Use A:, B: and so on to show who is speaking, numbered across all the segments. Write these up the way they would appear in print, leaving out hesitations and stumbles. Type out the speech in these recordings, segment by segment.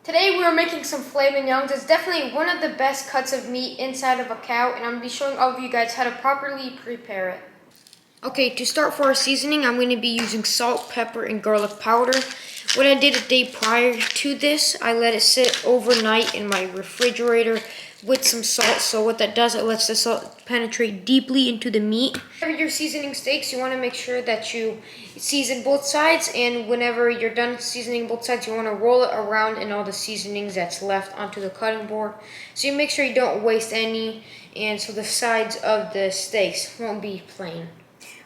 A: Today we are making some filet mignons. It's definitely one of the best cuts of meat inside of a cow, and I'm going to be showing all of you guys how to properly prepare it. Okay, to start for our seasoning, I'm going to be using salt, pepper, and garlic powder. What I did a day prior to this, I let it sit overnight in my refrigerator with some salt. So what that does, it lets the salt penetrate deeply into the meat. Whenever you're seasoning steaks, you want to make sure that you season both sides, and whenever you're done seasoning both sides, you want to roll it around in all the seasonings that's left onto the cutting board. So you make sure you don't waste any, and so the sides of the steaks won't be plain.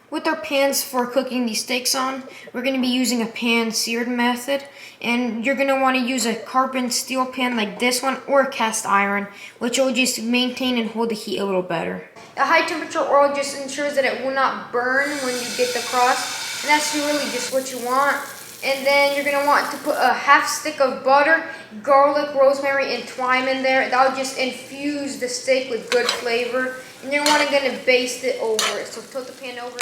A: With our pans for cooking these steaks on, we're going to be using a pan-seared method, and you're going to want to use a carbon steel pan like this one or a cast iron, which will just maintain and hold the heat a little better. A high temperature oil just ensures that it will not burn when you get the crust, and that's really just what you want. And then you're going to want to put a half stick of butter, garlic, rosemary, and thyme in there. That'll just infuse the steak with good flavor. And you're going to baste it over it. So tilt the pan over.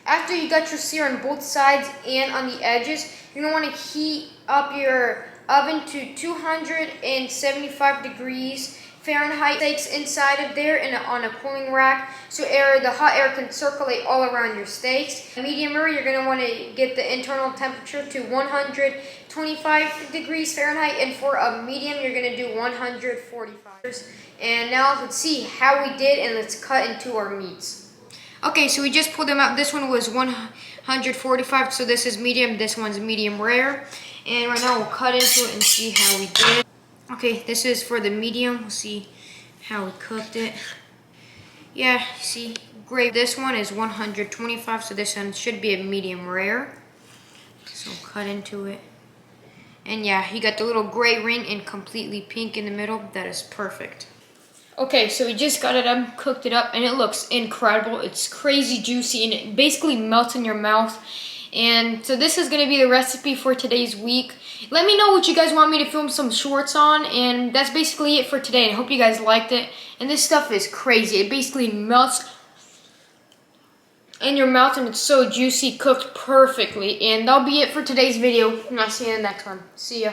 A: After you got your sear on both sides and on the edges, you're going to want to heat up your oven to 275 degrees Fahrenheit. Steaks inside of there and on a cooling rack, so the hot air can circulate all around your steaks. Medium rare, you're going to want to get the internal temperature to 125 degrees Fahrenheit, and for a medium, you're going to do 145. And now let's see how we did, and let's cut into our meats. Okay, so we just pulled them out. This one was 145, so this is medium. This one's medium rare. And right now we'll cut into it and see how we did. Okay, this is for the medium. We'll see how we cooked it. Yeah, see, great. This one is 125, so this one should be a medium rare. So cut into it. And yeah, you got the little gray ring and completely pink in the middle. That is perfect. Okay, so we just got it up, cooked it up, and it looks incredible. It's crazy juicy, and it basically melts in your mouth. And so this is going to be the recipe for today's week. Let me know what you guys want me to film some shorts on, and that's basically it for today. I hope you guys liked it. And this stuff is crazy. It basically melts in your mouth, and it's so juicy, cooked perfectly. And that'll be it for today's video, and I'll see you in the next one. See ya.